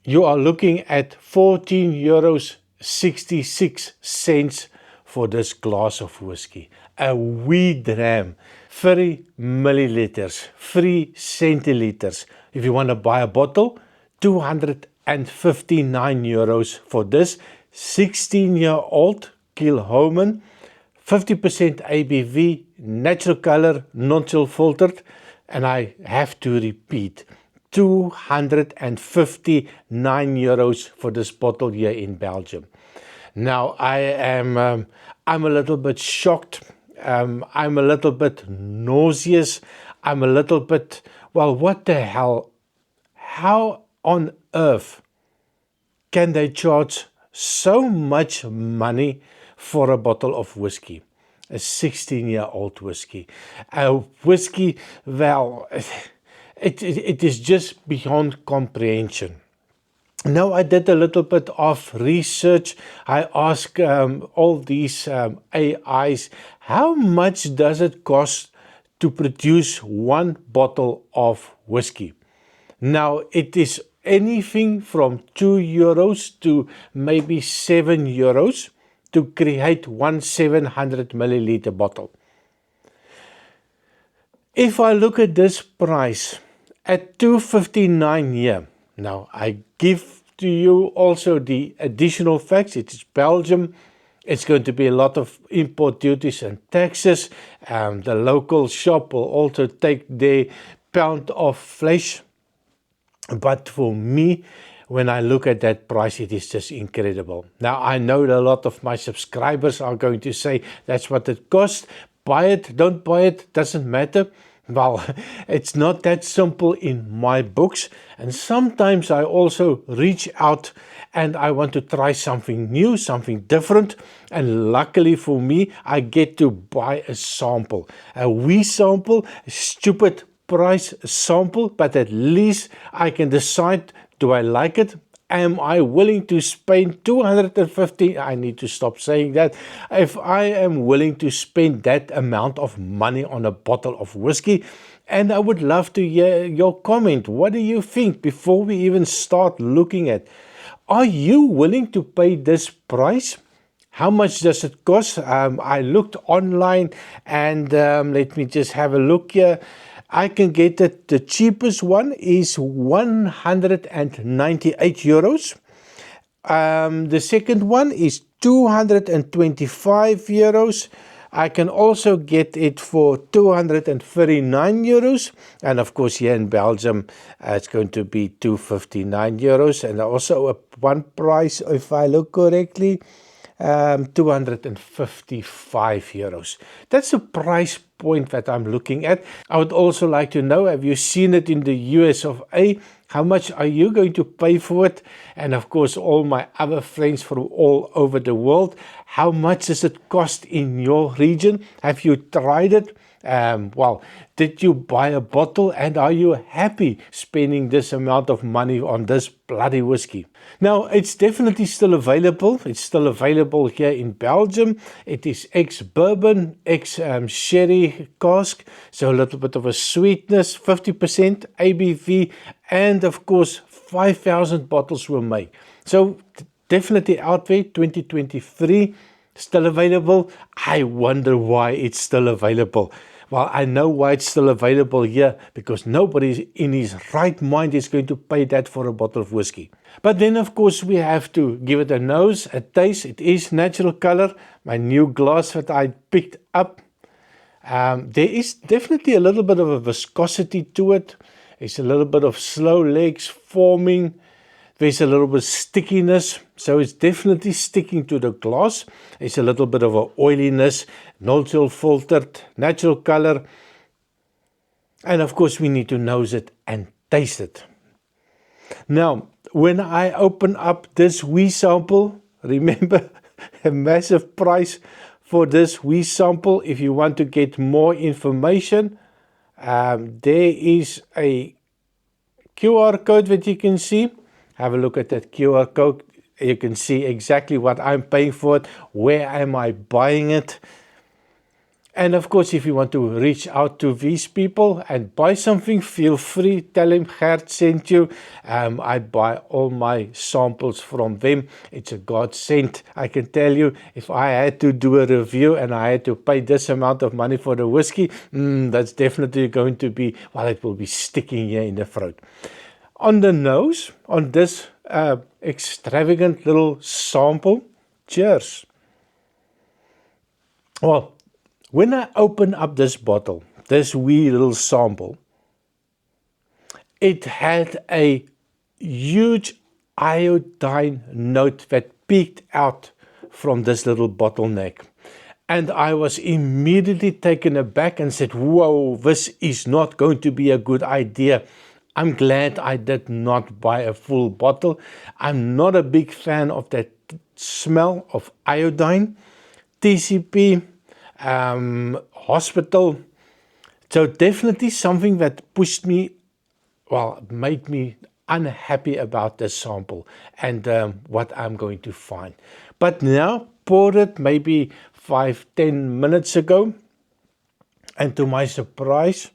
you are looking at €14.66 for this glass of whiskey. A wee dram, 30 milliliters, 3 centiliters. If you want to buy a bottle, €259 for this 16-year-old Kilchoman, 50% ABV, natural color, non-chill filtered, and I have to repeat, €259 for this bottle here in Belgium. Now I'm a little bit shocked. I'm a little bit nauseous. I'm a little bit, well, what the hell? How on earth can they charge so much money for a bottle of whiskey? A 16-year-old whiskey. A whiskey, well, it is just beyond comprehension. Now, I did a little bit of research. I asked all these AIs, how much does it cost to produce one bottle of whiskey? Now, it is anything from €2 to maybe €7 to create one 700 milliliter bottle. If I look at this price at $259 here, now I give to you also the additional facts. It is Belgium. It's going to be a lot of import duties and taxes. The local shop will also take their pound of flesh. But for me, when I look at that price, it is just incredible. Now, I know that a lot of my subscribers are going to say, that's what it costs. Buy it, don't buy it, doesn't matter. Well, it's not that simple in my books. And sometimes I also reach out and I want to try something new, something different. And luckily for me, I get to buy a sample. A wee sample, a stupid price sample, but at least I can decide, do I like it? Am I willing to spend 250? I need to stop saying that. If I am willing to spend that amount of money on a bottle of whiskey, and I would love to hear your comment. What do you think before we even start looking at? Are you willing to pay this price? How much does it cost? I looked online and let me just have a look here. I can get it, the cheapest one is €198. The second one is €225. I can also get it for €239. And of course, here in Belgium, it's going to be €259. And also one price, if I look correctly, €255. That's a price point that I'm looking at. I would also like to know, have you seen it in the US of A? How much are you going to pay for it? And of course, all my other friends from all over the world, how much does it cost in your region? Have you tried it? Well, did you buy a bottle and are you happy spending this amount of money on this bloody whiskey? Now, it's definitely still available. It's still available here in Belgium. It is ex-bourbon, ex-sherry cask, so a little bit of a sweetness, 50% ABV, and of course, 5,000 bottles were made. So definitely out there, 2023. Still available. I wonder why it's still available. Well, I know why it's still available here, because nobody in his right mind is going to pay that for a bottle of whiskey. But then, of course, we have to give it a nose, a taste. It is natural color. My new glass that I picked up. There is definitely a little bit of a viscosity to it. There's a little bit of slow legs forming. There's a little bit of stickiness, so it's definitely sticking to the glass. There's a little bit of an oiliness, no-chill filtered, natural color. And of course, we need to nose it and taste it. Now, when I open up this wee sample, remember a massive price for this wee sample. If you want to get more information, there is a QR code that you can see. Have a look at that QR code. You can see exactly what I'm paying for it. Where am I buying it? And of course, if you want to reach out to these people and buy something, feel free. Tell them Gert sent you. I buy all my samples from them. It's a godsend. I can tell you, if I had to do a review and I had to pay this amount of money for the whiskey, that's definitely going to be, well, it will be sticking here in the throat. On the nose, on this extravagant little sample, cheers. Well, when I open up this bottle, this wee little sample, it had a huge iodine note that peeked out from this little bottleneck. And I was immediately taken aback and said, whoa, this is not going to be a good idea. I'm glad I did not buy a full bottle. I'm not a big fan of that smell of iodine, TCP, hospital. So definitely something that pushed me, well, made me unhappy about this sample and what I'm going to find. But now, poured it maybe 5-10 minutes ago, and to my surprise,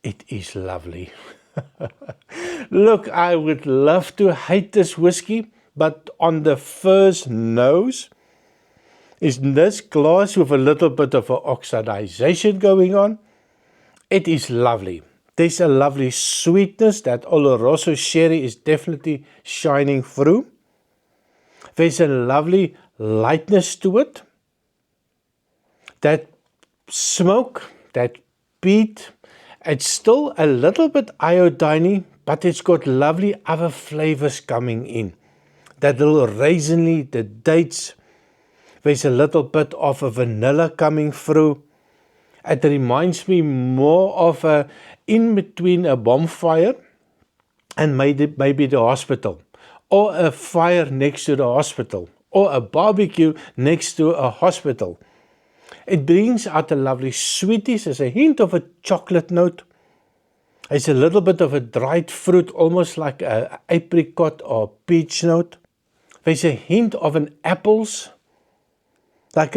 it is lovely. Look, I would love to hate this whiskey, but on the first nose, is this glass with a little bit of an oxidization going on. It is lovely. There's a lovely sweetness that Oloroso sherry is definitely shining through. There's a lovely lightness to it. That smoke, that peat, it's still a little bit iodine-y, but it's got lovely other flavors coming in. That little raisiny, the dates. There's a little bit of a vanilla coming through. It reminds me more of a in between a bonfire and maybe the hospital, or a fire next to the hospital, or a barbecue next to a hospital. It brings out a lovely sweetness. There's a hint of a chocolate note. There's a little bit of a dried fruit, almost like an apricot or peach note. There's a hint of an apples, like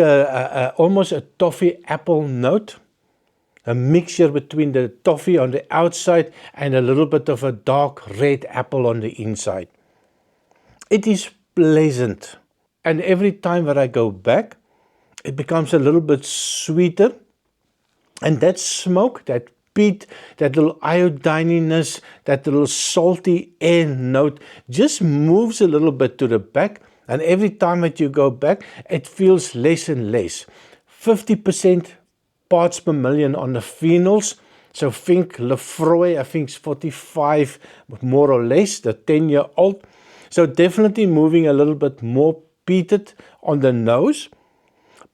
almost a toffee apple note, a mixture between the toffee on the outside and a little bit of a dark red apple on the inside. It is pleasant, and every time that I go back, it becomes a little bit sweeter, and that smoke, that peat, that little iodininess, that little salty air note just moves a little bit to the back. And every time that you go back, it feels less and less. 50% parts per million on the phenols. So think Lefroy, I think it's 45 more or less, the 10-year-old. So definitely moving a little bit more peated on the nose.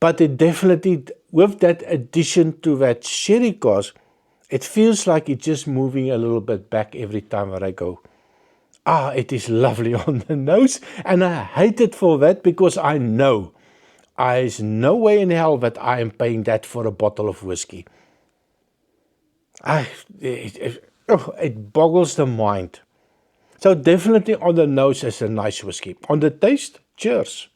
But it definitely, with that addition to that sherry cask, it feels like it's just moving a little bit back every time that I go. It is lovely on the nose, and I hate it for that because I know there's no way in hell that I am paying that for a bottle of whiskey. It boggles the mind. So definitely on the nose is a nice whiskey. On the taste, cheers.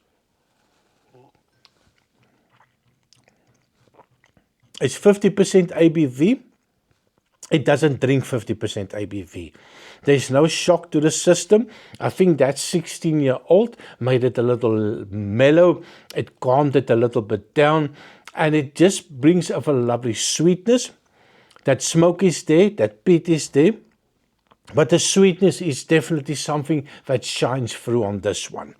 It's 50% ABV. It doesn't drink 50% ABV. There's no shock to the system. I think that 16-year-old made it a little mellow. It calmed it a little bit down. And it just brings up a lovely sweetness. That smoke is there. That peat is there. But the sweetness is definitely something that shines through on this one.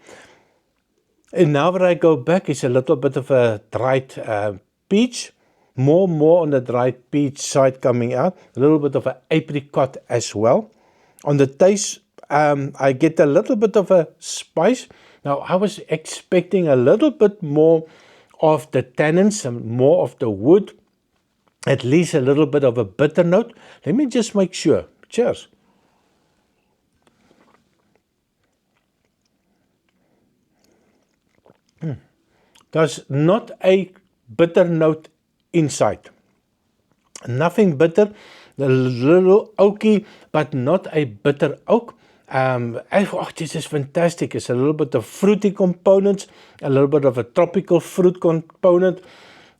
And now that I go back, it's a little bit of a dried peach. More on the dried peach side coming out. A little bit of an apricot as well. On the taste, I get a little bit of a spice. Now, I was expecting a little bit more of the tannins and more of the wood. At least a little bit of a bitter note. Let me just make sure. Cheers. There's not a bitter note inside. Nothing bitter. A little oaky, but not a bitter oak. This is fantastic. It's a little bit of fruity components, a little bit of a tropical fruit component.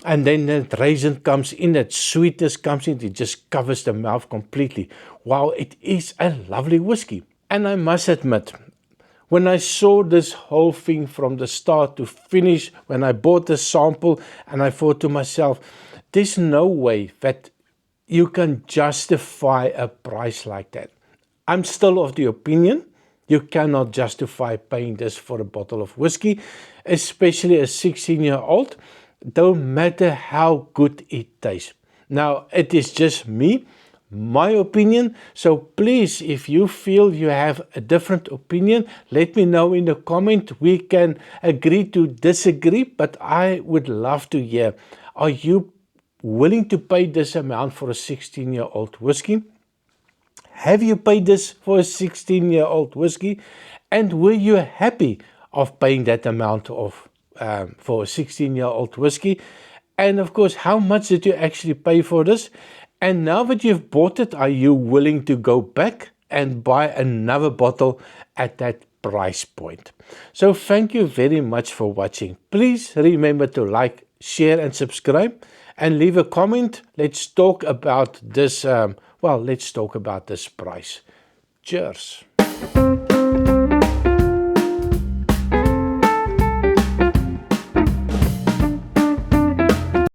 and then that raisin comes in, that sweetness comes in, it just covers the mouth completely. Wow, it is a lovely whiskey. And I must admit, when I saw this whole thing from the start to finish, when I bought the sample, and I thought to myself, there's no way that you can justify a price like that. I'm still of the opinion you cannot justify paying this for a bottle of whiskey, especially a 16-year-old, no matter how good it tastes. Now, it is just me, my opinion, so please, if you feel you have a different opinion, let me know in the comment. We can agree to disagree, but I would love to hear, are you willing to pay this amount for a 16-year-old whiskey? Have you paid this for a 16-year-old whiskey? And were you happy of paying that amount of for a 16-year-old whiskey? And of course, how much did you actually pay for this? And now that you've bought it, are you willing to go back and buy another bottle at that price point? So thank you very much for watching. Please remember to like, share and subscribe, and leave a comment. Let's talk about this, let's talk about this price. Cheers.